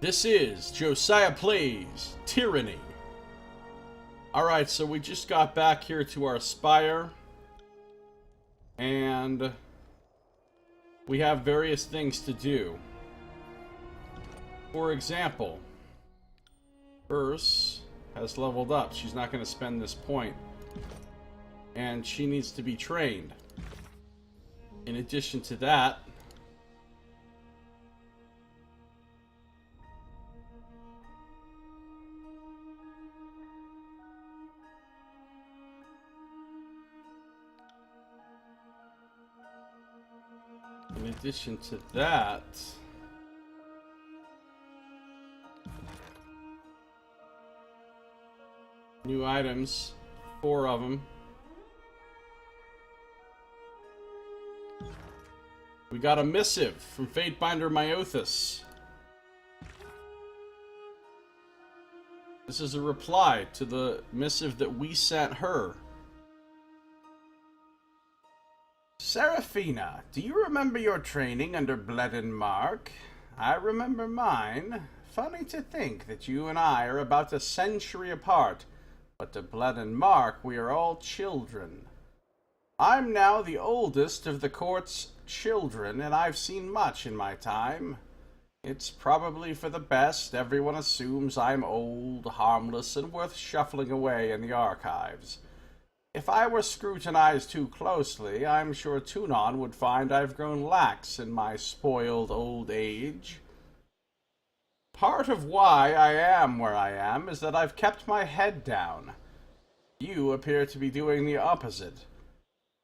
This is Josiah Plays Tyranny. Alright, so we just got back here to our spire. And we have various things to do. For example, Urs has leveled up. She's not going to spend this point. And she needs to be trained. In addition to that, new items, 4 of them. We got a missive from Fatebinder Myothis. This is a reply to the missive that we sent her. Seraphina, do you remember your training under Bled and Mark? I remember mine. Funny to think that you and I are about a century apart, but to Bled and Mark we are all children. I'm now the oldest of the court's children, and I've seen much in my time. It's probably for the best. Everyone assumes I'm old, harmless, and worth shuffling away in the archives. If I were scrutinized too closely, I'm sure Tunon would find I've grown lax in my spoiled old age. Part of why I am where I am is that I've kept my head down. You appear to be doing the opposite.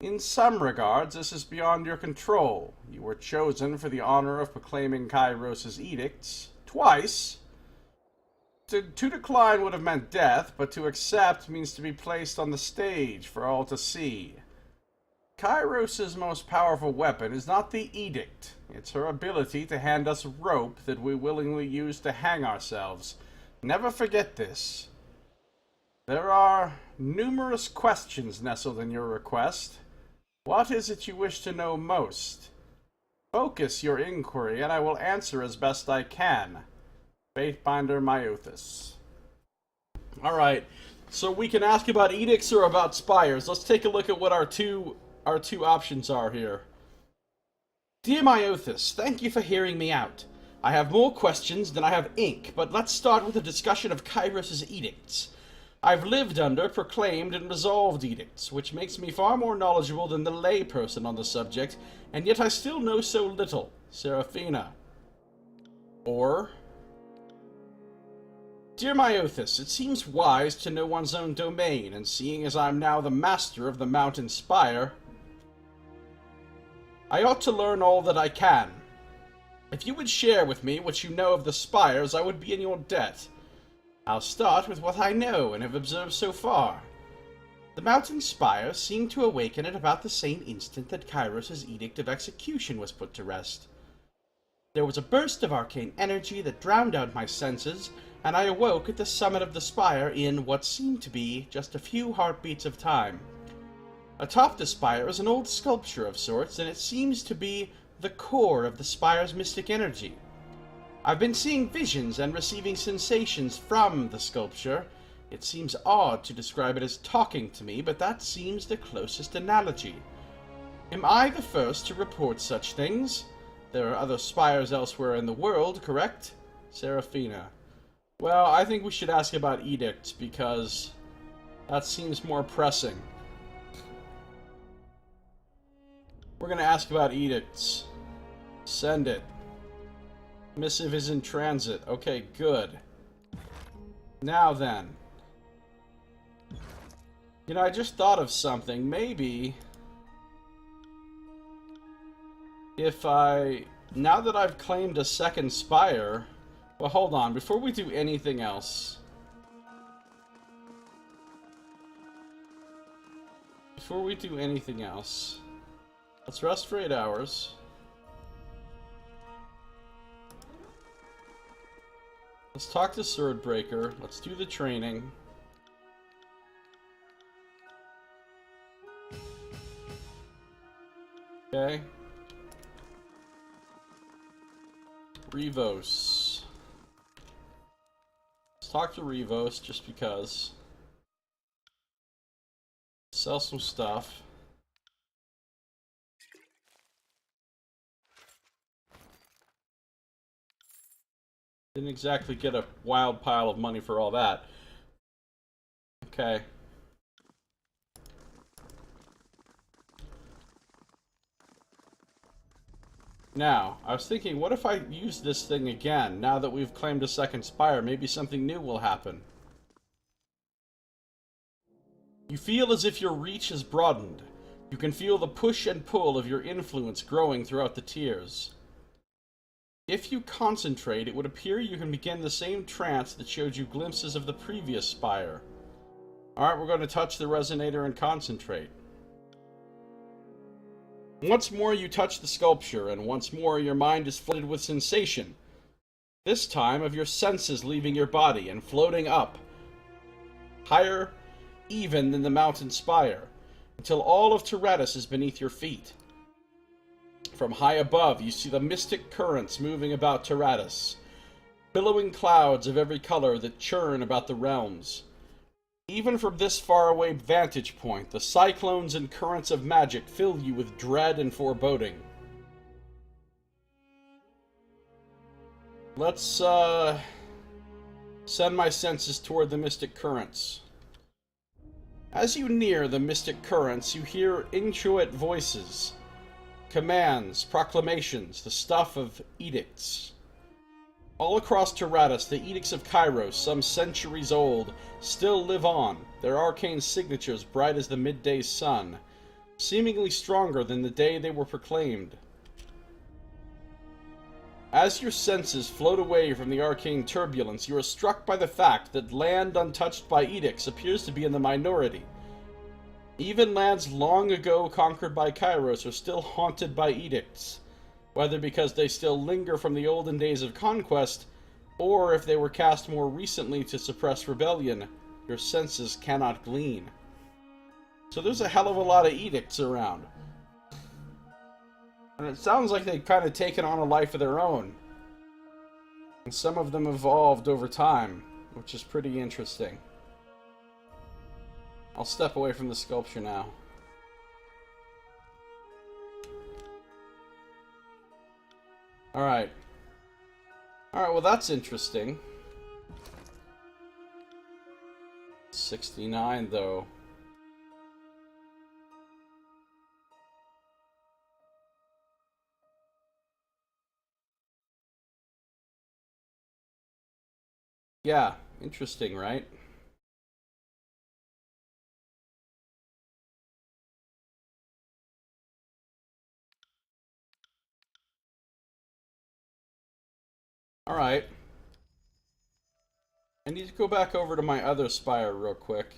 In some regards, this is beyond your control. You were chosen for the honor of proclaiming Kairos' edicts. Twice. To decline would have meant death, but to accept means to be placed on the stage for all to see. Kairos' most powerful weapon is not the edict. It's her ability to hand us rope that we willingly use to hang ourselves. Never forget this. There are numerous questions nestled in your request. What is it you wish to know most? Focus your inquiry, and I will answer as best I can. Fatebinder Myothis. Alright, so we can ask about edicts or about spires. Let's take a look at what our two options are here. Dear Myothis, thank you for hearing me out. I have more questions than I have ink, but let's start with a discussion of Kairos' edicts. I've lived under, proclaimed, and resolved edicts, which makes me far more knowledgeable than the lay person on the subject, and yet I still know so little. Seraphina. Or, Dear Myothis, it seems wise to know one's own domain, and seeing as I'm now the master of the mountain spire, I ought to learn all that I can. If you would share with me what you know of the spires, I would be in your debt. I'll start with what I know and have observed so far. The mountain spires seemed to awaken at about the same instant that Kairos' edict of execution was put to rest. There was a burst of arcane energy that drowned out my senses, and I awoke at the summit of the spire in what seemed to be just a few heartbeats of time. Atop the spire is an old sculpture of sorts, and it seems to be the core of the spire's mystic energy. I've been seeing visions and receiving sensations from the sculpture. It seems odd to describe it as talking to me, but that seems the closest analogy. Am I the first to report such things? There are other spires elsewhere in the world, correct? Seraphina. Well, I think we should ask about edicts, because that seems more pressing. We're going to ask about edicts. Send it. Missive is in transit. Okay, good. Now then. You know, I just thought of something. Maybe if now that I've claimed a second spire... Well, hold on. Before we do anything else... Let's rest for 8 hours. Let's talk to Swordbreaker. Let's do the training. Okay. Revos. talk to Revos just because. Sell some stuff. Didn't exactly get a wild pile of money for all that. Okay. Now, I was thinking, what if I use this thing again, now that we've claimed a second spire? Maybe something new will happen. You feel as if your reach has broadened. You can feel the push and pull of your influence growing throughout the tiers. If you concentrate, it would appear you can begin the same trance that showed you glimpses of the previous spire. Alright, we're going to touch the resonator and concentrate. Once more you touch the sculpture, and once more your mind is flooded with sensation. This time of your senses leaving your body and floating up, higher even than the mountain spire, until all of Tyrannus is beneath your feet. From high above, you see the mystic currents moving about Tyrannus, billowing clouds of every color that churn about the realms. Even from this faraway vantage point, the cyclones and currents of magic fill you with dread and foreboding. Let's, send my senses toward the mystic currents. As you near the mystic currents, you hear inchoate voices. Commands, proclamations, the stuff of edicts. All across Tyrannus, the edicts of Kairos, some centuries old, still live on, their arcane signatures bright as the midday sun, seemingly stronger than the day they were proclaimed. As your senses float away from the arcane turbulence, you are struck by the fact that land untouched by edicts appears to be in the minority. Even lands long ago conquered by Kairos are still haunted by edicts, whether because they still linger from the olden days of conquest, or if they were cast more recently to suppress rebellion, your senses cannot glean. So there's a hell of a lot of edicts around. And it sounds like they've kind of taken on a life of their own. And some of them evolved over time, which is pretty interesting. I'll step away from the sculpture now. Alright. Alright, well that's interesting. 69 though. Yeah, interesting, right? Alright. I need to go back over to my other spire real quick.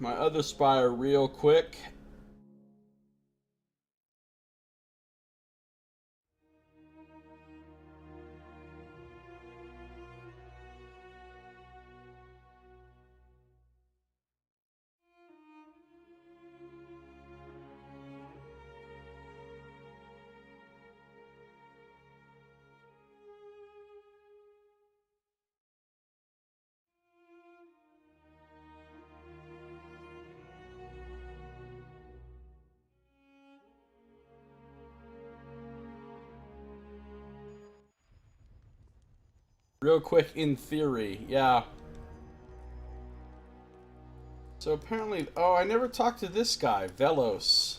My other spire real quick. Real quick, in theory, yeah. So apparently, oh, I never talked to this guy, Velos.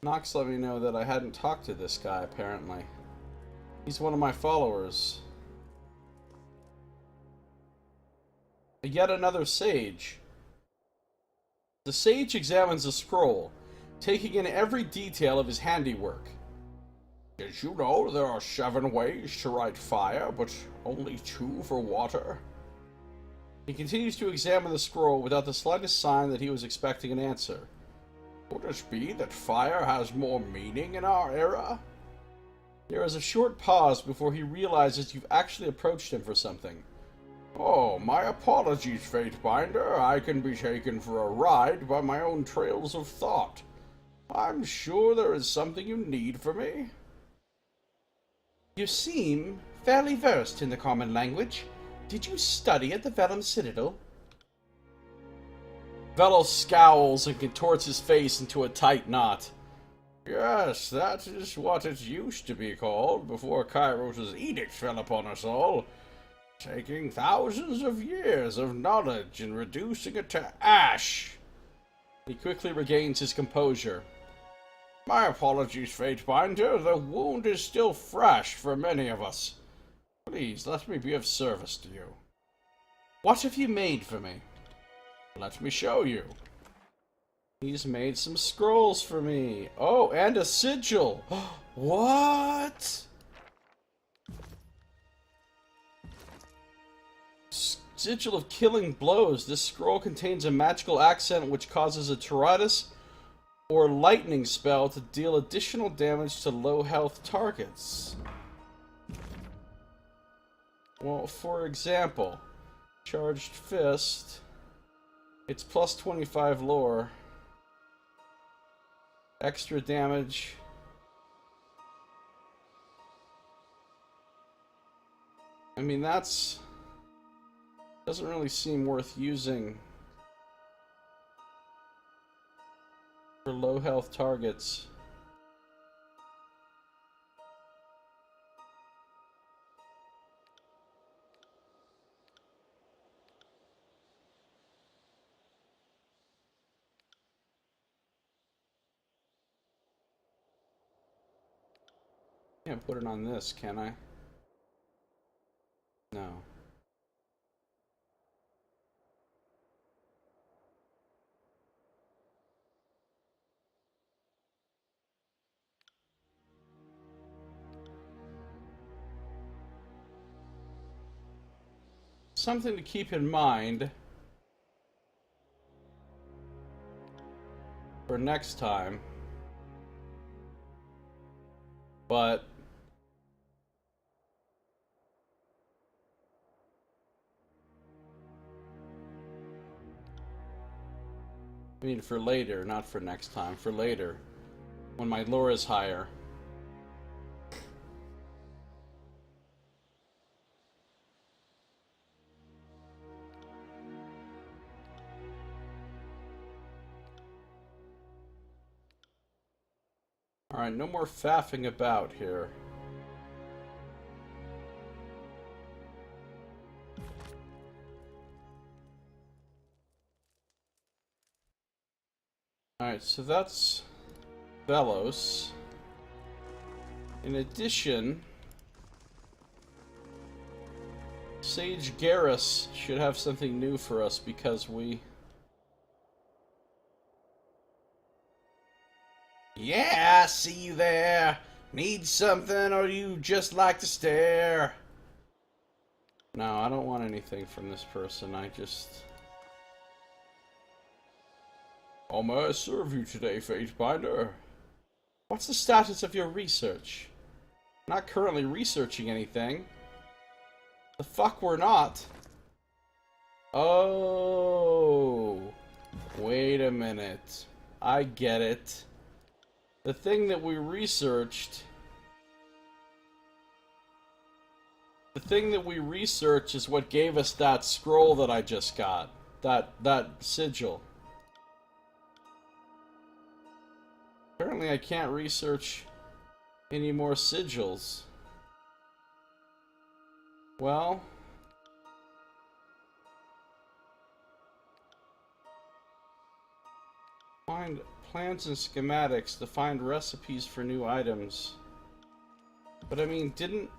Nox let me know that I hadn't talked to this guy, apparently. He's one of my followers. Yet another sage. The sage examines the scroll, taking in every detail of his handiwork. Did you know there are 7 ways to write fire, but only 2 for water? He continues to examine the scroll without the slightest sign that he was expecting an answer. Could it be that fire has more meaning in our era? There is a short pause before he realizes you've actually approached him for something. Oh, my apologies, Fatebinder. I can be taken for a ride by my own trails of thought. I'm sure there is something you need from me. You seem fairly versed in the common language. Did you study at the Vellum Citadel? Velo scowls and contorts his face into a tight knot. Yes, that is what it used to be called before Kairos' edict fell upon us all. Taking thousands of years of knowledge and reducing it to ash. He quickly regains his composure. My apologies, Fatebinder. The wound is still fresh for many of us. Please, let me be of service to you. What have you made for me? Let me show you. He's made some scrolls for me. Oh, and a sigil. What? Sigil of Killing Blows. This scroll contains a magical accent which causes a Tiratus or lightning spell to deal additional damage to low health targets. Well, for example, Charged Fist. It's plus 25 lore. Extra damage. I mean, that's... doesn't really seem worth using for low health targets. Can't put it on this, can I? No. Something to keep in mind for next time. But I mean for later, not for next time, for later. When my lore is higher. Alright, no more faffing about here. Alright, so that's Velos. In addition, Sage Garrus should have something new for us because we... Yeah, I see you there. Need something or you just like to stare? No, I don't want anything from this person. I just... How may I serve you today, Fatebinder? What's the status of your research? Not currently researching anything. The fuck we're not. Oh. Wait a minute. I get it. The thing that we researched... The thing that we researched is what gave us that scroll that I just got. That sigil. Apparently I can't research any more sigils. Well... Find plans and schematics to find recipes for new items. But I mean, didn't...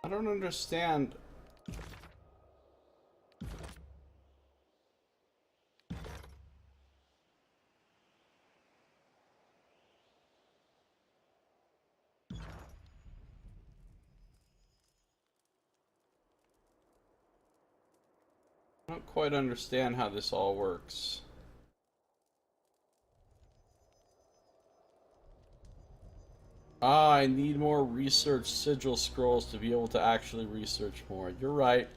I don't understand. I don't quite understand how this all works. Ah, I need more research sigil scrolls to be able to actually research more. You're right.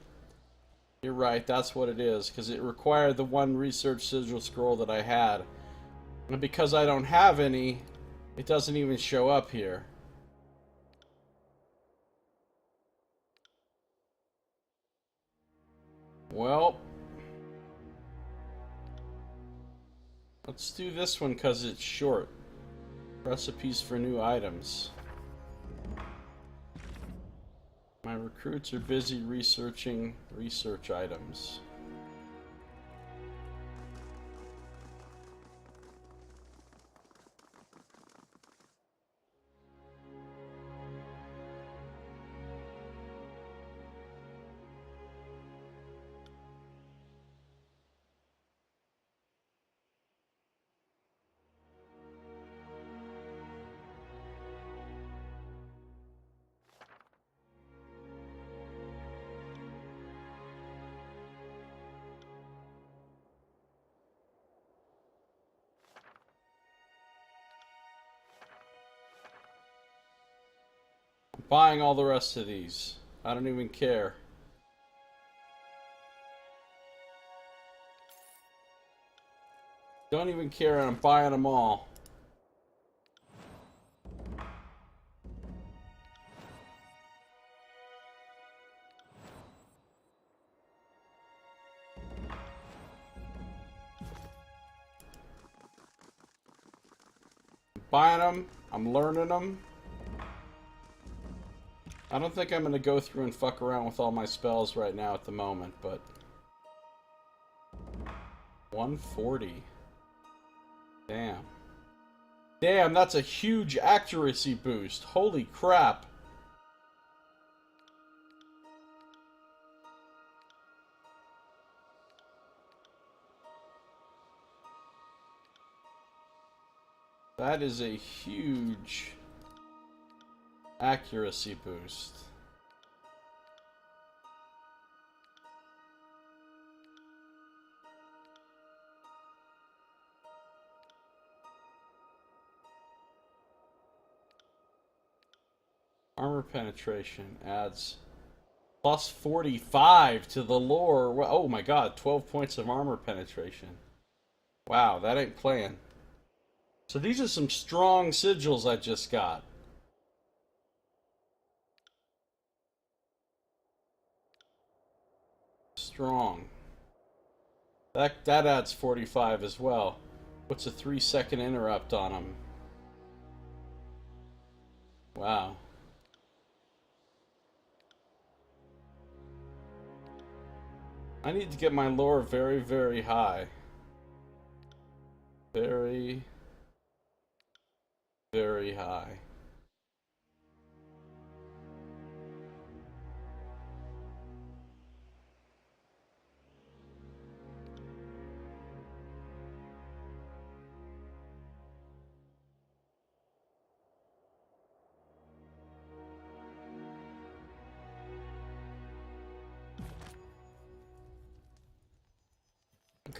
You're right, that's what it is, because it required the one research sigil scroll that I had. And because I don't have any, it doesn't even show up here. Well, let's do this one because it's short. Recipes for new items. My recruits are busy researching research items. Buying all the rest of these. I don't even care. Don't even care, and I'm buying them all. Buying them. I'm learning them. I don't think I'm going to go through and fuck around with all my spells right now at the moment, but... 140. Damn. Damn, that's a huge accuracy boost. Holy crap. That is a huge accuracy boost. Armor penetration adds plus 45 to the lore. Oh my god, 12 points of armor penetration. Wow, that ain't playing. So these are some strong sigils I just got. Strong. That adds 45 as well. Puts a 3-second interrupt on them. Wow. I need to get my lore very, very high. Very, very high.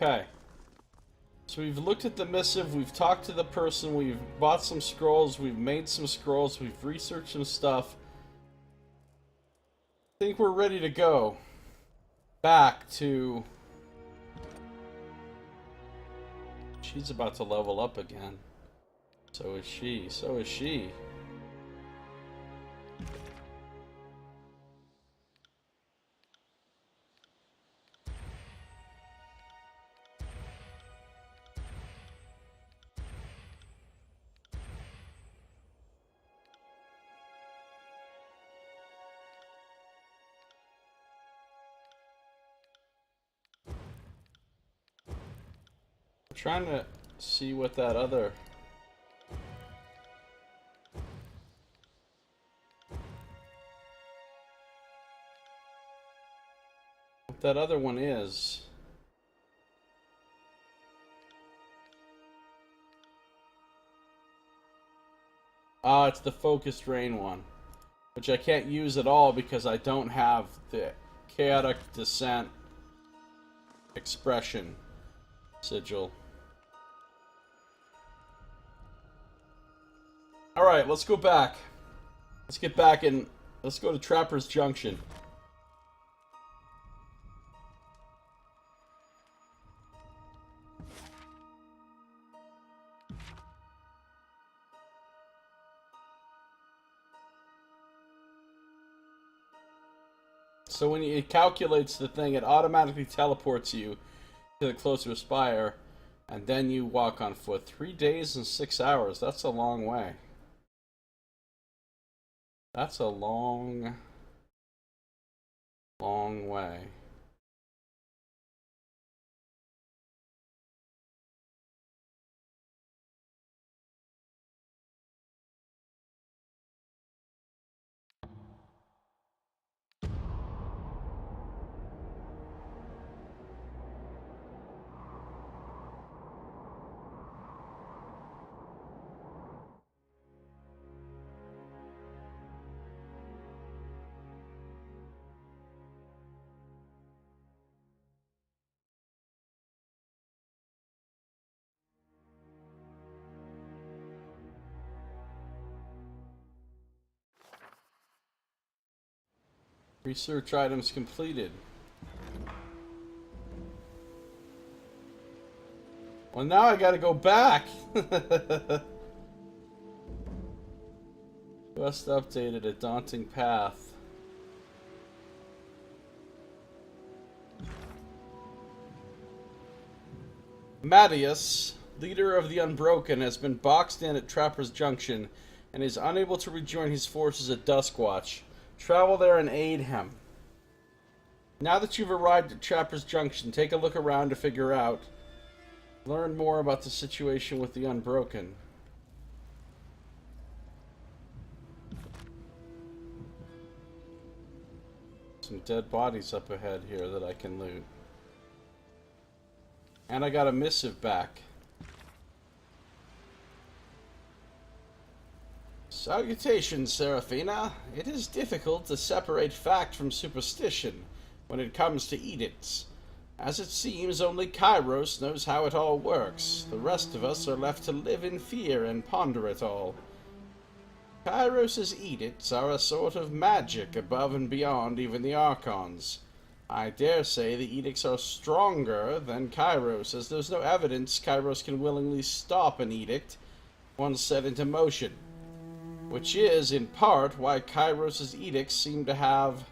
Okay. So we've looked at the missive, we've talked to the person, we've bought some scrolls, we've made some scrolls, we've researched some stuff. I think we're ready to go back to... She's about to level up again. So is she. So is she. Trying to see what that other one is. Ah, it's the focused rain one, which I can't use at all because I don't have the chaotic descent Expression. Sigil. Alright, let's go back. Let's get back and let's go to Trapper's Junction. So when it calculates the thing, it automatically teleports you to the closer spire, and then you walk on foot. 3 days and 6 hours. That's a long way. That's a long, long way. Research items completed. Well, now I gotta go back. Quest updated, a daunting path. Mattias, leader of the Unbroken, has been boxed in at Trapper's Junction and is unable to rejoin his forces at Duskwatch. Travel there and aid him. Now that you've arrived at Trapper's Junction, take a look around to figure out. Learn more about the situation with the Unbroken. Some dead bodies up ahead here that I can loot. And I got a missive back. Salutations, Seraphina. It is difficult to separate fact from superstition when it comes to edicts. As it seems, only Kairos knows how it all works. The rest of us are left to live in fear and ponder it all. Kairos' edicts are a sort of magic above and beyond even the Archons. I dare say the edicts are stronger than Kairos, as there's no evidence Kairos can willingly stop an edict once set into motion. Which is, in part, why Kairos' edicts seem to have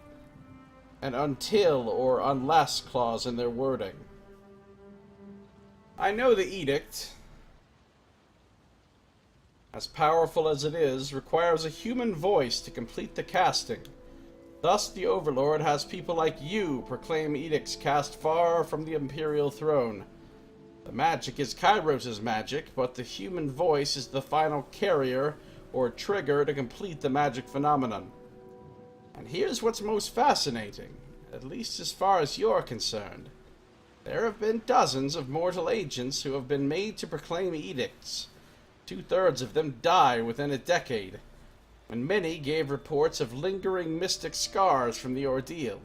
an until or unless clause in their wording. I know the edict, as powerful as it is, requires a human voice to complete the casting. Thus the Overlord has people like you proclaim edicts cast far from the Imperial throne. The magic is Kairos' magic, but the human voice is the final carrier or trigger to complete the magic phenomenon. And here's what's most fascinating, at least as far as you're concerned. There have been dozens of mortal agents who have been made to proclaim edicts. 2/3 of them die within a decade, and many gave reports of lingering mystic scars from the ordeal.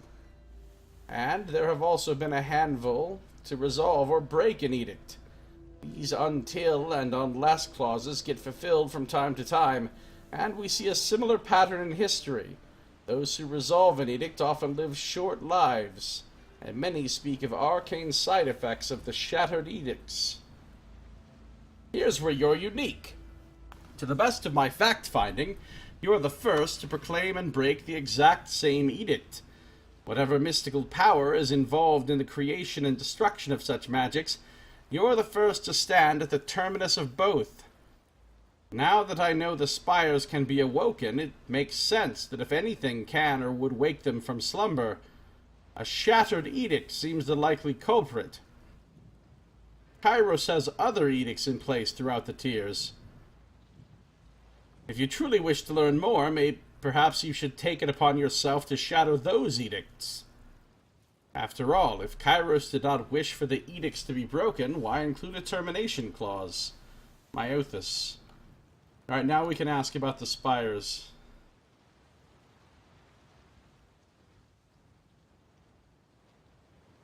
And there have also been a handful to resolve or break an edict. These until and unless clauses get fulfilled from time to time, and we see a similar pattern in history. Those who resolve an edict often live short lives, and many speak of arcane side effects of the shattered edicts. Here's where you're unique. To the best of my fact-finding, you're the first to proclaim and break the exact same edict. Whatever mystical power is involved in the creation and destruction of such magics, you're the first to stand at the terminus of both. Now that I know the spires can be awoken, it makes sense that if anything can or would wake them from slumber, a shattered edict seems the likely culprit. Kairos has other edicts in place throughout the tiers. If you truly wish to learn more, perhaps you should take it upon yourself to shatter those edicts. After all, if Kairos did not wish for the edicts to be broken, why include a termination clause? Myothus. Alright, now we can ask about the spires.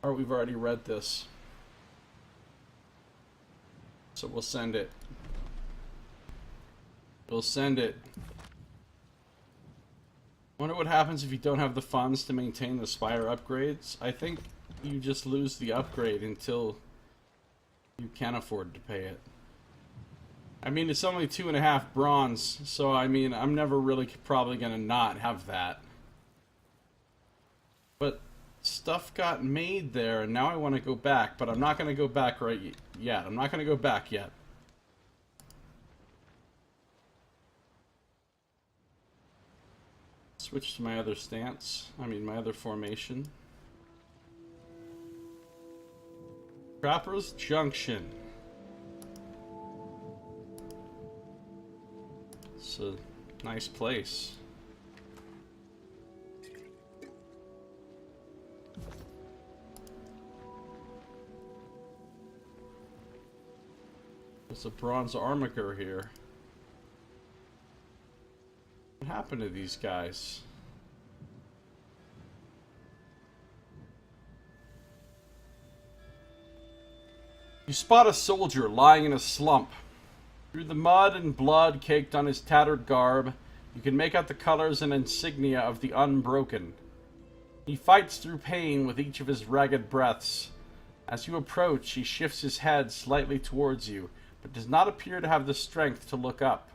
Or we've already read this. So we'll send it. We'll send it. Wonder what happens if you don't have the funds to maintain the Spire upgrades. I think you just lose the upgrade until you can afford to pay it. I mean, it's only 2.5 bronze, so I mean, I'm never really probably gonna not have that. But stuff got made there, and now I want to go back, but I'm not gonna go back right yet. I'm not gonna go back yet. Switch to my other stance. I mean, my other formation. Trapper's Junction. It's a nice place. There's a bronze armiger here. What happened to these guys? You spot a soldier lying in a slump. Through the mud and blood caked on his tattered garb, you can make out the colors and insignia of the Unbroken. He fights through pain with each of his ragged breaths. As you approach, he shifts his head slightly towards you, but does not appear to have the strength to look up.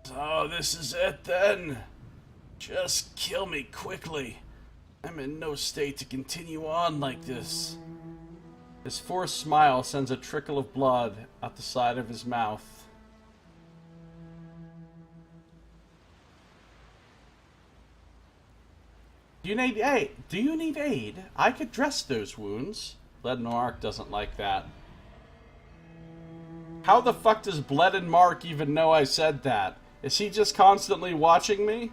So this is it then. Just kill me quickly. I'm in no state to continue on like this. His forced smile sends a trickle of blood out the side of his mouth. Do you need aid? I could dress those wounds. Leadenmark doesn't like that. How the fuck does Bledenmark even know I said that? Is he just constantly watching me?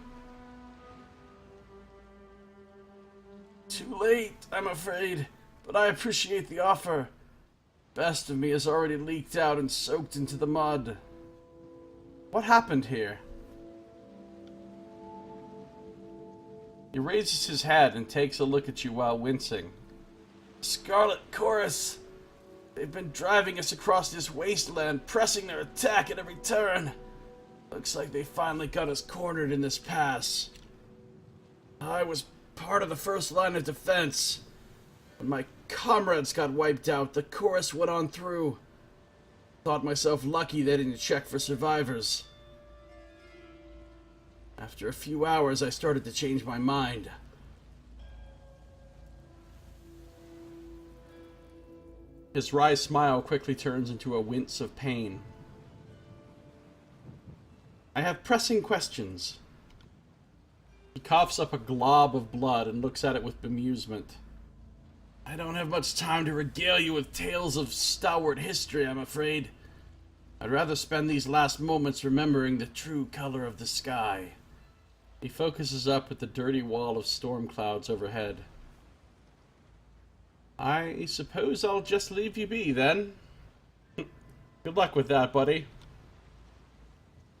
Too late, I'm afraid, but I appreciate the offer. Best of me has already leaked out and soaked into the mud. What happened here? He raises his head and takes a look at you while wincing. Scarlet Chorus! They've been driving us across this wasteland, pressing their attack at every turn. Looks like they finally got us cornered in this pass. I was part of the first line of defense. When my comrades got wiped out, the chorus went on through. Thought myself lucky they didn't check for survivors. After a few hours, I started to change my mind. His wry smile quickly turns into a wince of pain. I have pressing questions. He coughs up a glob of blood and looks at it with bemusement. I don't have much time to regale you with tales of stalwart history, I'm afraid. I'd rather spend these last moments remembering the true color of the sky. He focuses up at the dirty wall of storm clouds overhead. I suppose I'll just leave you be, then. Good luck with that, buddy.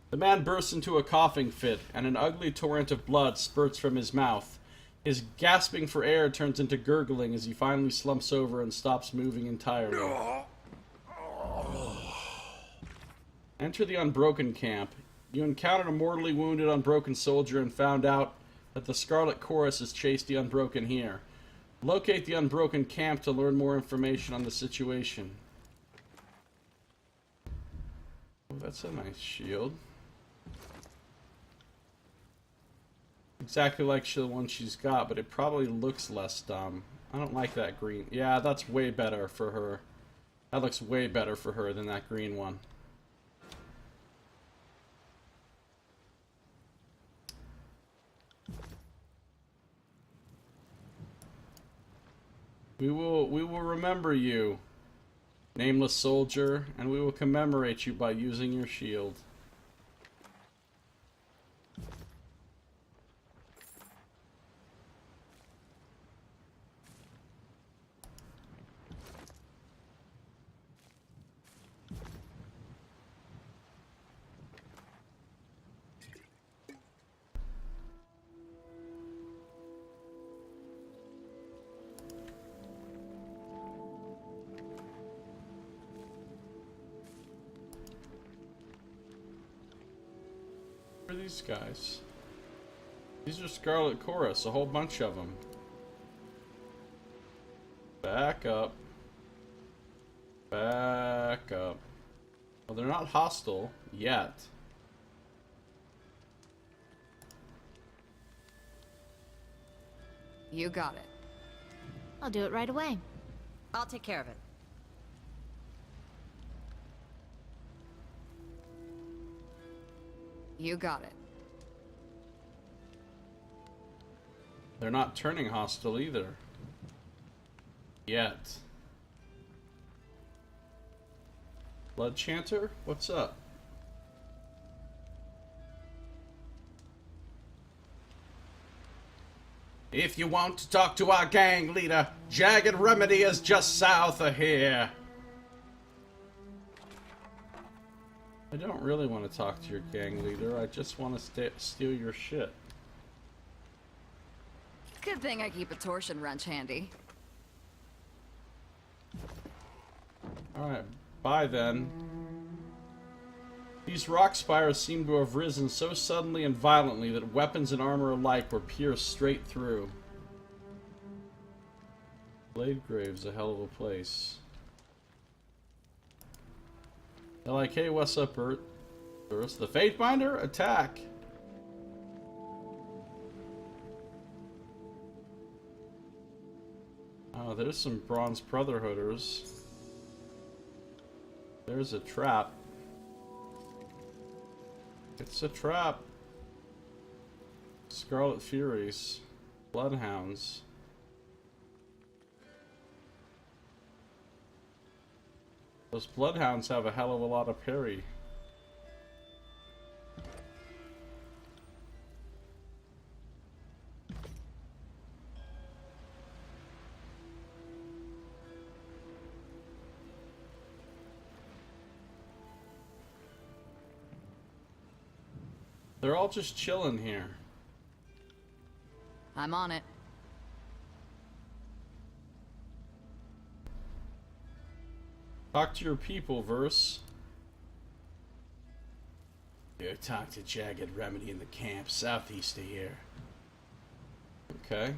The man bursts into a coughing fit, and an ugly torrent of blood spurts from his mouth. His gasping for air turns into gurgling as he finally slumps over and stops moving entirely. Enter the Unbroken camp. You encountered a mortally wounded Unbroken soldier and found out that the Scarlet Chorus has chased the Unbroken here. Locate the Unbroken camp to learn more information on the situation. Oh, that's a nice shield. Exactly like the one she's got, but it probably looks less dumb. I don't like that green. Yeah, that's way better for her. That looks way better for her than that green one. We will remember you, nameless soldier, and we will commemorate you by using your shield. are these guys? These are Scarlet Chorus, a whole bunch of them. Back up. Back up. Well, they're not hostile yet. You got it. I'll do it right away. I'll take care of it. You got it. They're not turning hostile either. Yet. Blood Chanter? What's up? If you want to talk to our gang leader, Jagged Remedy is just south of here. I don't really want to talk to your gang leader. I just want to steal your shit. Good thing I keep a torsion wrench handy. Alright, bye then. These rock spires seem to have risen so suddenly and violently that weapons and armor alike were pierced straight through. Blade Grave's a hell of a place. They're like, hey, what's up, Bert? First, the Fatebinder, attack! Oh, there's some Bronze Brotherhooders. There's a trap. It's a trap. Scarlet Furies. Bloodhounds. Those Bloodhounds have a hell of a lot of parry. They're all just chilling here. I'm on it. Talk to your people, Verse. Go talk to Jagged Remedy in the camp southeast of here. Okay.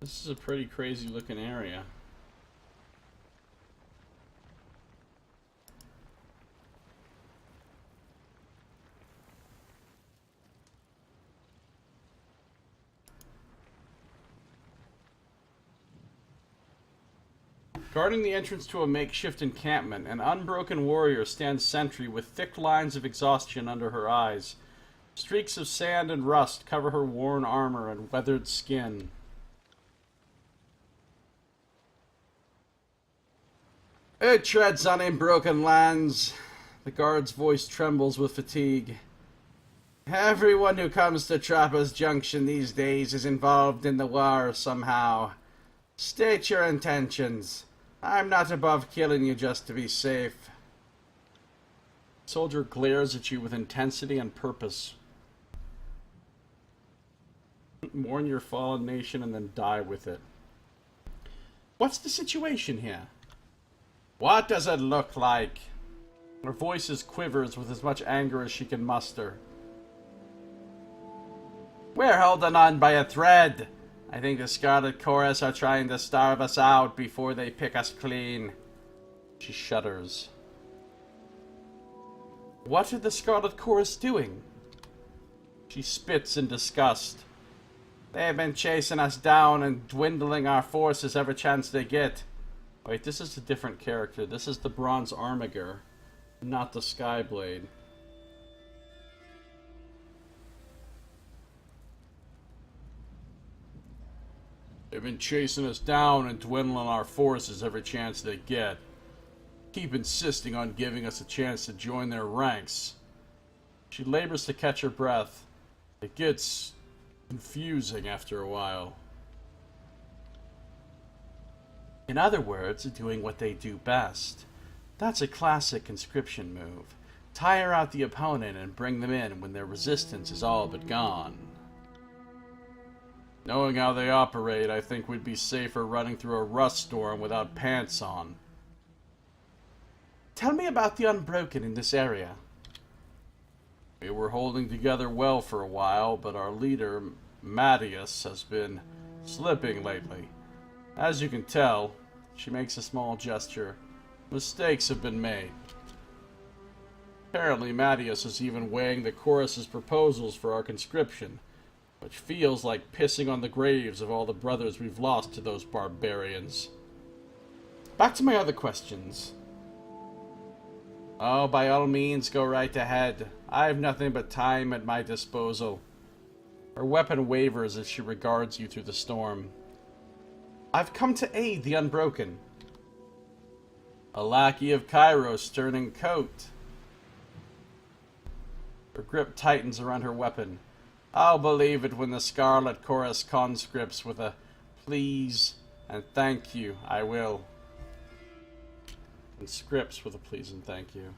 This is a pretty crazy looking area. Guarding the entrance to a makeshift encampment, an unbroken warrior stands sentry with thick lines of exhaustion under her eyes. Streaks of sand and rust cover her worn armor and weathered skin. It treads on unbroken lands. The guard's voice trembles with fatigue. Everyone who comes to Trappers Junction these days is involved in the war somehow. State your intentions. I'm not above killing you just to be safe. The soldier glares at you with intensity and purpose. Mourn your fallen nation and then die with it. What's the situation here? What does it look like? Her voice quivers with as much anger as she can muster. We're holding on by a thread. I think the Scarlet Chorus are trying to starve us out before they pick us clean. She shudders. What are the Scarlet Chorus doing? She spits in disgust. They've been chasing us down and dwindling our forces every chance they get. Wait, this is a different character. This is the Bronze Armiger, not the Skyblade. They've been chasing us down and dwindling our forces every chance they get. Keep insisting on giving us a chance to join their ranks. She labors to catch her breath. It gets confusing after a while. In other words, doing what they do best. That's a classic conscription move. Tire out the opponent and bring them in when their resistance is all but gone. Knowing how they operate, I think we'd be safer running through a rust storm without pants on. Tell me about the Unbroken in this area. We were holding together well for a while, but our leader, Mattias, has been slipping lately. As you can tell, she makes a small gesture, mistakes have been made. Apparently, Mattias is even weighing the chorus's proposals for our conscription, which feels like pissing on the graves of all the brothers we've lost to those barbarians. Back to my other questions. Oh, by all means, go right ahead. I have nothing but time at my disposal. Her weapon wavers as she regards you through the storm. I've come to aid the Unbroken. A lackey of Kairos turning coat. Her grip tightens around her weapon. I'll believe it when the Scarlet Chorus conscripts with a please and thank you. I will. And scripts with a please and thank you.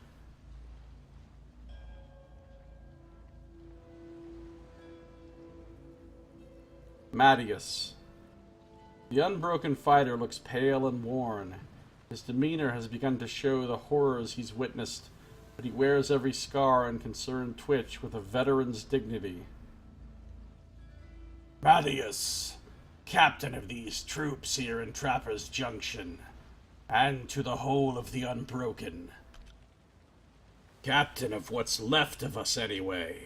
Mattias. The Unbroken fighter looks pale and worn. His demeanor has begun to show the horrors he's witnessed, but he wears every scar and concerned twitch with a veteran's dignity. Mattias, captain of these troops here in Trapper's Junction, and to the whole of the Unbroken. Captain of what's left of us, anyway.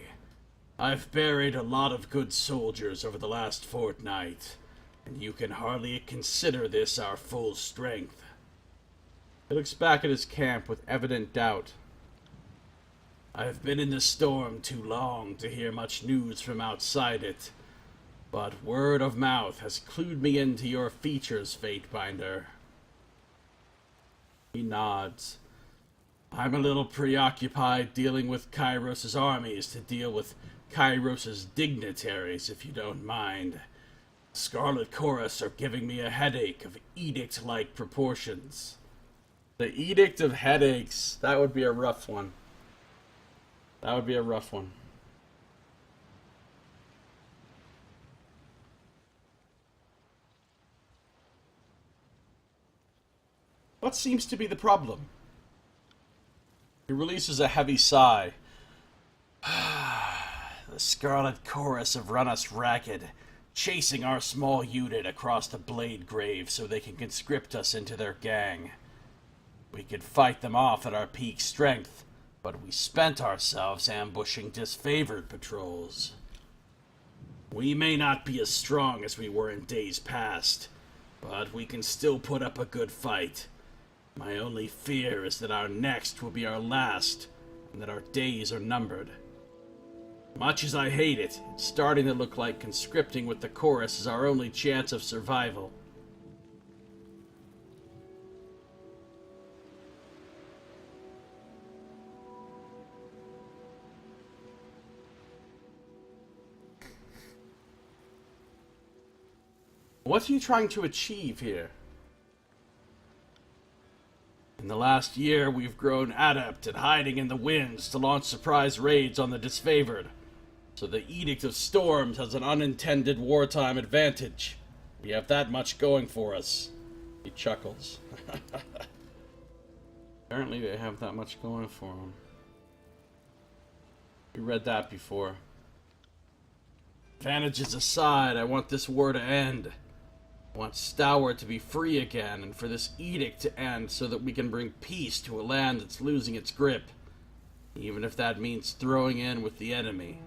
I've buried a lot of good soldiers over the last fortnight, and you can hardly consider this our full strength. He looks back at his camp with evident doubt. I've been in the storm too long to hear much news from outside it, but word of mouth has clued me into your features, Fatebinder. He nods. I'm a little preoccupied dealing with Kairos' armies to deal with Kairos' dignitaries, if you don't mind. Scarlet Chorus are giving me a headache of edict-like proportions. The Edict of Headaches. That would be a rough one. That would be a rough one. What seems to be the problem? He releases a heavy sigh. The Scarlet Chorus have run us ragged, chasing our small unit across the Blade Grave so they can conscript us into their gang. We could fight them off at our peak strength, but we spent ourselves ambushing disfavored patrols. We may not be as strong as we were in days past, but we can still put up a good fight. My only fear is that our next will be our last, and that our days are numbered. Much as I hate it, it's starting to look like conscripting with the chorus is our only chance of survival. What are you trying to achieve here? In the last year, we've grown adept at hiding in the winds to launch surprise raids on the disfavored. So the Edict of Storms has an unintended wartime advantage. We have that much going for us. He chuckles. Apparently they have that much going for them. We read that before. Advantages aside, I want this war to end. I want Stour to be free again, and for this edict to end so that we can bring peace to a land that's losing its grip. Even if that means throwing in with the enemy.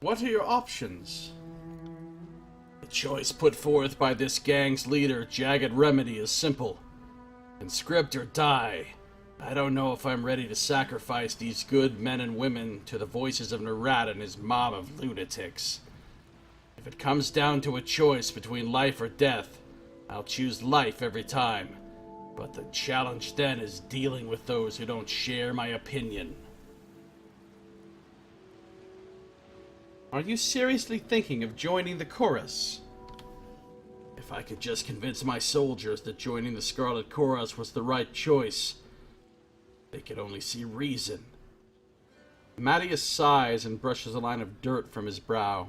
What are your options? The choice put forth by this gang's leader, Jagged Remedy, is simple. Conscript or die. I don't know if I'm ready to sacrifice these good men and women to the voices of Nerat and his mob of lunatics. If it comes down to a choice between life or death, I'll choose life every time. But the challenge then is dealing with those who don't share my opinion. Are you seriously thinking of joining the chorus? If I could just convince my soldiers that joining the Scarlet Chorus was the right choice, they could only see reason. Mattias sighs and brushes a line of dirt from his brow.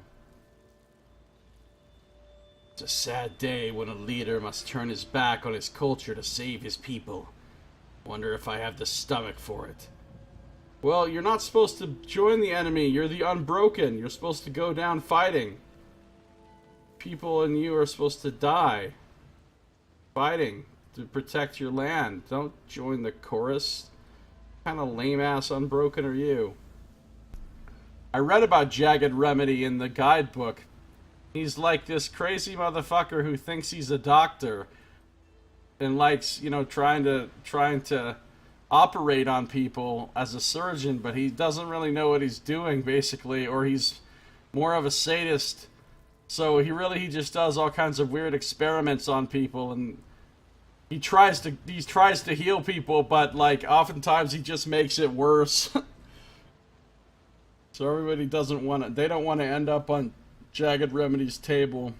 It's a sad day when a leader must turn his back on his culture to save his people. Wonder if I have the stomach for it. Well, you're not supposed to join the enemy. You're the Unbroken. You're supposed to go down fighting. People and you are supposed to die fighting to protect your land. Don't join the chorus. What kind of lame-ass Unbroken are you? I read about Jagged Remedy in the guidebook. He's like this crazy motherfucker who thinks he's a doctor and likes, you know, trying to operate on people as a surgeon, but he doesn't really know what he's doing, basically, or he's more of a sadist. So he just does all kinds of weird experiments on people, and he tries to heal people, but like oftentimes he just makes it worse. So everybody they don't want to end up on Jagged Remedy's table.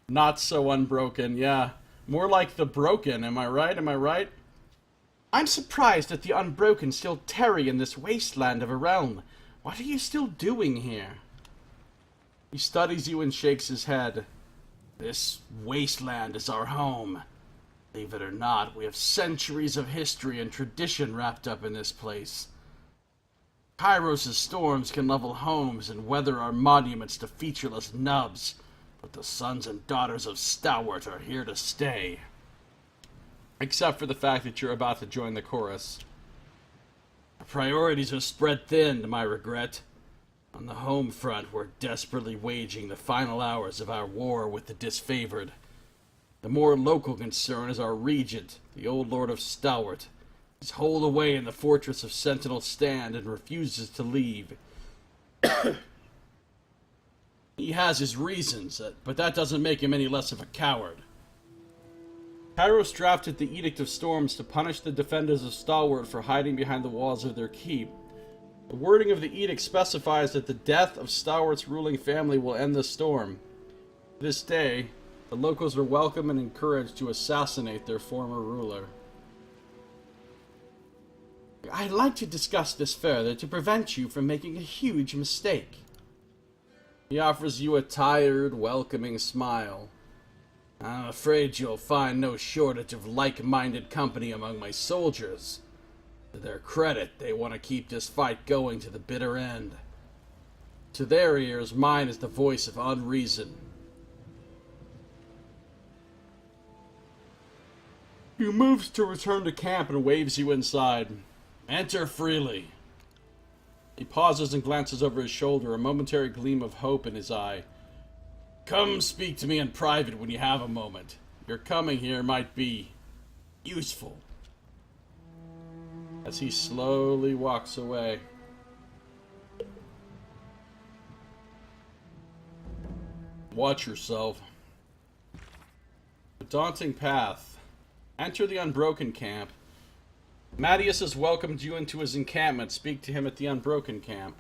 Not so Unbroken, yeah. More like the Broken, am I right? Am I right? I'm surprised that the Unbroken still tarry in this wasteland of a realm. What are you still doing here? He studies you and shakes his head. This wasteland is our home. Believe it or not, we have centuries of history and tradition wrapped up in this place. Kairos' storms can level homes and weather our monuments to featureless nubs, but the sons and daughters of Stalwart are here to stay. Except for the fact that you're about to join the chorus. Our priorities are spread thin, to my regret. On the home front, we're desperately waging the final hours of our war with the disfavored. The more local concern is our regent, the old Lord of Stalwart. He's holed away in the fortress of Sentinel Stand and refuses to leave. He has his reasons, but that doesn't make him any less of a coward. Kairos drafted the Edict of Storms to punish the defenders of Stalwart for hiding behind the walls of their keep. The wording of the edict specifies that the death of Stalwart's ruling family will end the storm. This day, the locals are welcome and encouraged to assassinate their former ruler. I'd like to discuss this further to prevent you from making a huge mistake. He offers you a tired, welcoming smile. I'm afraid you'll find no shortage of like-minded company among my soldiers. To their credit, they want to keep this fight going to the bitter end. To their ears, mine is the voice of unreason. He moves to return to camp and waves you inside. Enter freely. He pauses and glances over his shoulder, a momentary gleam of hope in his eye. Come speak to me in private when you have a moment. Your coming here might be useful. As he slowly walks away. Watch yourself. A daunting path. Enter the Unbroken camp. Mattias has welcomed you into his encampment. Speak to him at the Unbroken camp.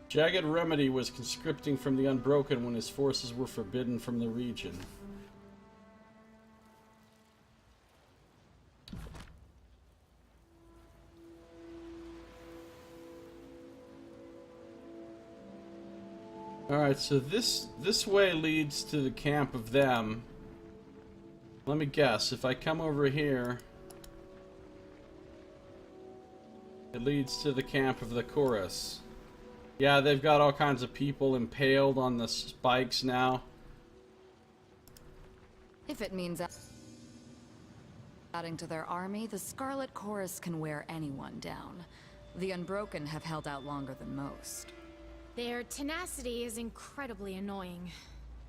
Jagged Remedy was conscripting from the Unbroken when his forces were forbidden from the region. Alright, so this way leads to the camp of them. Let me guess, if I come over here, it leads to the camp of the chorus. Yeah, they've got all kinds of people impaled on the spikes now. If it means adding to their army, the Scarlet Chorus can wear anyone down. The Unbroken have held out longer than most. Their tenacity is incredibly annoying.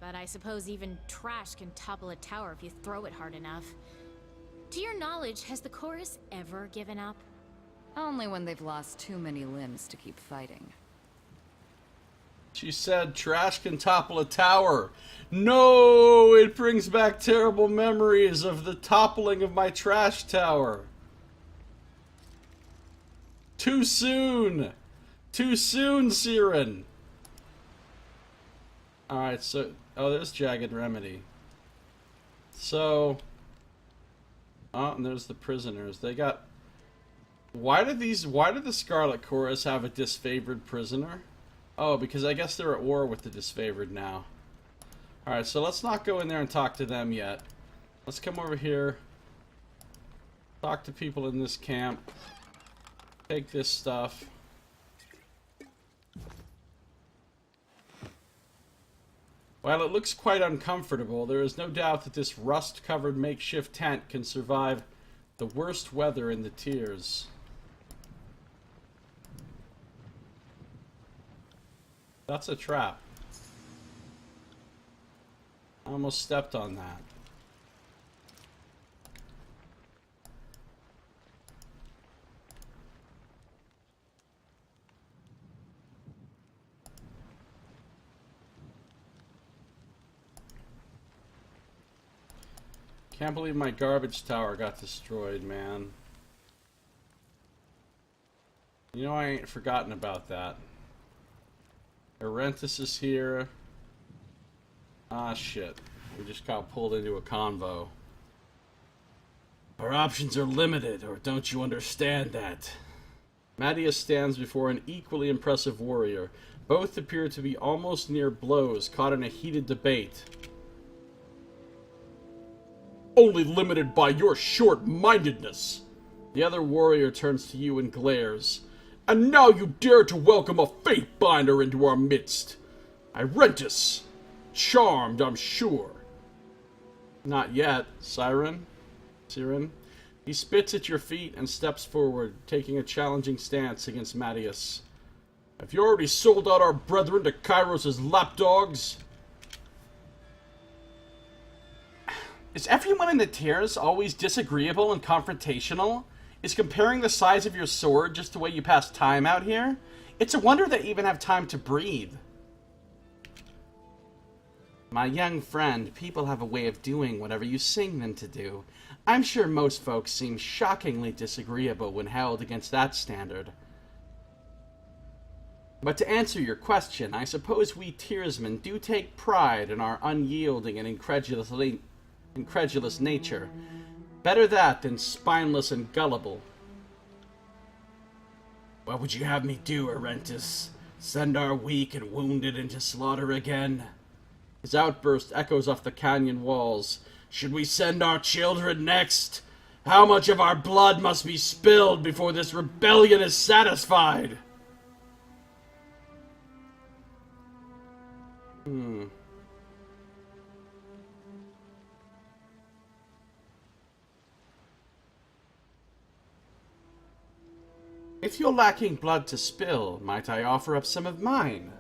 But I suppose even trash can topple a tower if you throw it hard enough. To your knowledge, has the chorus ever given up? Only when they've lost too many limbs to keep fighting. She said trash can topple a tower. No, it brings back terrible memories of the toppling of my trash tower. Too soon. Too soon, Siren. Alright, so... Oh, there's Jagged Remedy. So... Oh, and there's the prisoners. They got... Why did the Scarlet Chorus have a disfavored prisoner? Oh, because I guess they're at war with the disfavored now. Alright, so let's not go in there and talk to them yet. Let's come over here. Talk to people in this camp. Take this stuff. While it looks quite uncomfortable, there is no doubt that this rust-covered makeshift tent can survive the worst weather in the tiers. That's a trap. I almost stepped on that. Can't believe my garbage tower got destroyed, man. You know I ain't forgotten about that. Arentis is here. Ah, shit. We just got pulled into a convo. Our options are limited, or don't you understand that? Mattias stands before an equally impressive warrior. Both appear to be almost near blows, caught in a heated debate. Only limited by your short-mindedness. The other warrior turns to you and glares. And now you dare to welcome a Fatebinder into our midst. Irentis. Charmed, I'm sure. Not yet, Siren. He spits at your feet and steps forward, taking a challenging stance against Mattias. Have you already sold out our brethren to Kairos' lapdogs? Is everyone in the tiers always disagreeable and confrontational? Is comparing the size of your sword just the way you pass time out here? It's a wonder they even have time to breathe. My young friend, people have a way of doing whatever you sing them to do. I'm sure most folks seem shockingly disagreeable when held against that standard. But to answer your question, I suppose we tiersmen do take pride in our unyielding and incredulous nature. Better that than spineless and gullible. What would you have me do, Arentis? Send our weak and wounded into slaughter again? His outburst echoes off the canyon walls. Should we send our children next? How much of our blood must be spilled before this rebellion is satisfied? If you're lacking blood to spill, might I offer up some of mine?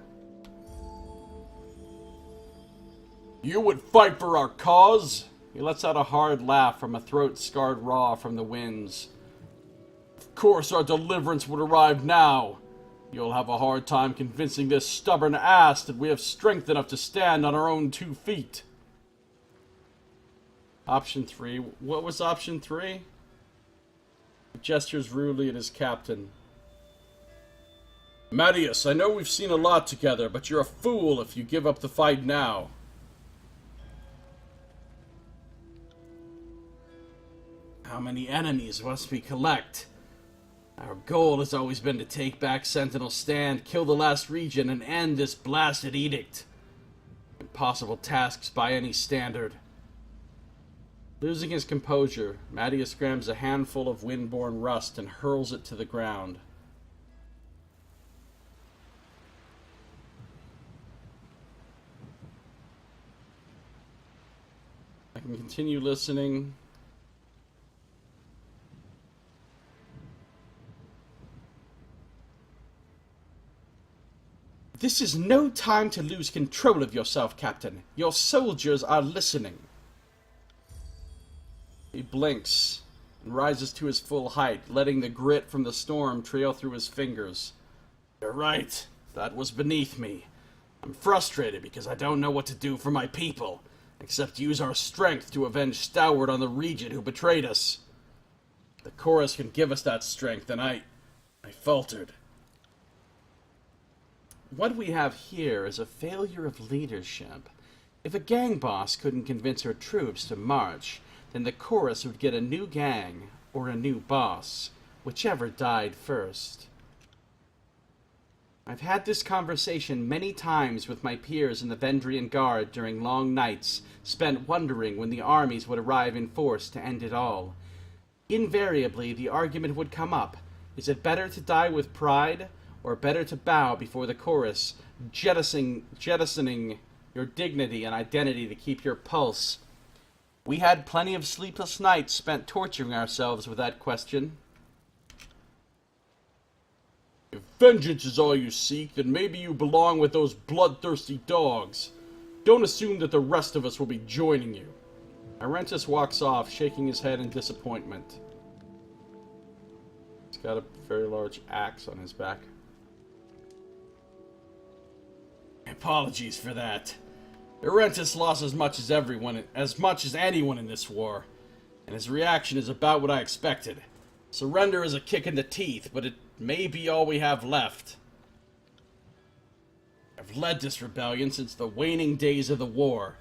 You would fight for our cause? He lets out a hard laugh from a throat scarred raw from the winds. Of course our deliverance would arrive now. You'll have a hard time convincing this stubborn ass that we have strength enough to stand on our own 2 feet. Option 3. What was option 3? He gestures rudely at his captain. Mattias, I know we've seen a lot together, but you're a fool if you give up the fight now. How many enemies must we collect? Our goal has always been to take back Sentinel Stand, kill the last region, and end this blasted edict. Impossible tasks by any standard. Losing his composure, Mattias grabs a handful of windborne rust and hurls it to the ground. I can continue listening. This is no time to lose control of yourself, Captain. Your soldiers are listening. He blinks and rises to his full height, letting the grit from the storm trail through his fingers. You're right. That was beneath me. I'm frustrated because I don't know what to do for my people, except use our strength to avenge Stalwart on the Regent who betrayed us. The chorus can give us that strength, and I faltered. What we have here is a failure of leadership. If a gang boss couldn't convince her troops to march, then the chorus would get a new gang or a new boss, whichever died first. I've had this conversation many times with my peers in the Vendrian Guard during long nights spent wondering when the armies would arrive in force to end it all. Invariably, the argument would come up, is it better to die with pride, or better to bow before the chorus, jettisoning your dignity and identity to keep your pulse? We had plenty of sleepless nights spent torturing ourselves with that question. If vengeance is all you seek, then maybe you belong with those bloodthirsty dogs. Don't assume that the rest of us will be joining you. Arentus walks off, shaking his head in disappointment. He's got a very large axe on his back. Apologies for that. Arentus lost as much as anyone in this war, and his reaction is about what I expected. Surrender is a kick in the teeth, but it may be all we have left. I've led this rebellion since the waning days of the war,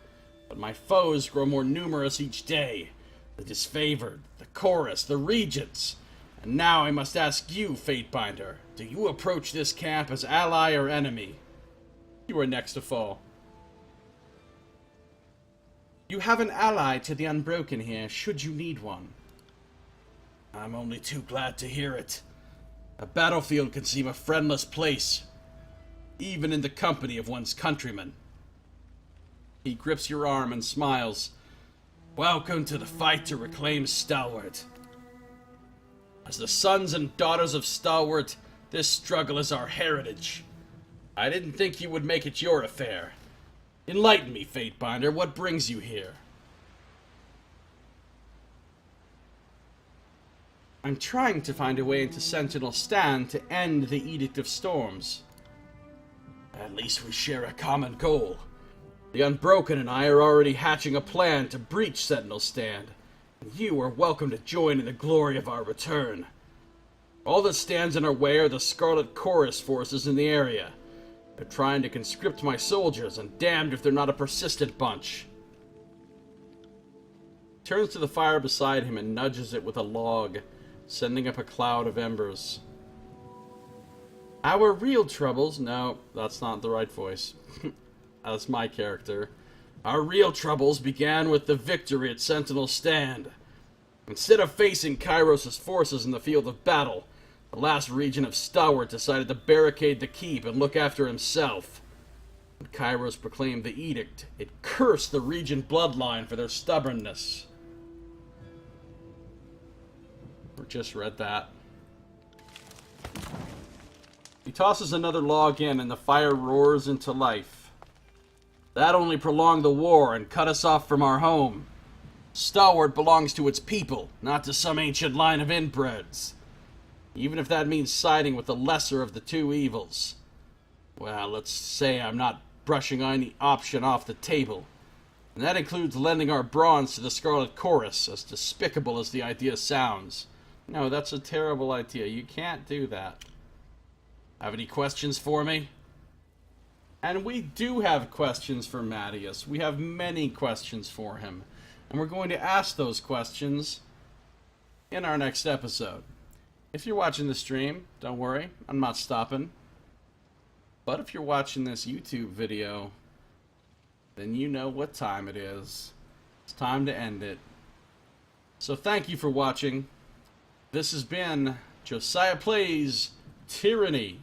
but my foes grow more numerous each day. The disfavored, the chorus, the regents. And now I must ask you, Fatebinder, do you approach this camp as ally or enemy? You are next to fall. You have an ally to the Unbroken here, should you need one. I'm only too glad to hear it. A battlefield can seem a friendless place, even in the company of one's countrymen. He grips your arm and smiles. Welcome to the fight to reclaim Stalwart. As the sons and daughters of Stalwart, this struggle is our heritage. I didn't think you would make it your affair. Enlighten me, Fatebinder, what brings you here? I'm trying to find a way into Sentinel Stand to end the Edict of Storms. At least we share a common goal. The Unbroken and I are already hatching a plan to breach Sentinel Stand, and you are welcome to join in the glory of our return. All that stands in our way are the Scarlet Chorus forces in the area. They're trying to conscript my soldiers, and damned if they're not a persistent bunch. Turns to the fire beside him and nudges it with a log, sending up a cloud of embers. Our real troubles... No, that's not the right voice. That's my character. Our real troubles began with the victory at Sentinel Stand. Instead of facing Kairos' forces in the field of battle, the last regent of Stalwart decided to barricade the keep and look after himself. When Kairos proclaimed the edict, it cursed the regent bloodline for their stubbornness. We just read that. He tosses another log in and the fire roars into life. That only prolonged the war and cut us off from our home. Stalwart belongs to its people, not to some ancient line of inbreds. Even if that means siding with the lesser of the two evils. Well, let's say I'm not brushing any option off the table. And that includes lending our bronze to the Scarlet Chorus, as despicable as the idea sounds. No, that's a terrible idea. You can't do that. Have any questions for me? And we do have questions for Mattias. We have many questions for him. And we're going to ask those questions in our next episode. If you're watching the stream, don't worry, I'm not stopping. But if you're watching this YouTube video, then you know what time it is. It's time to end it. So thank you for watching. This has been Josiah Plays Tyranny.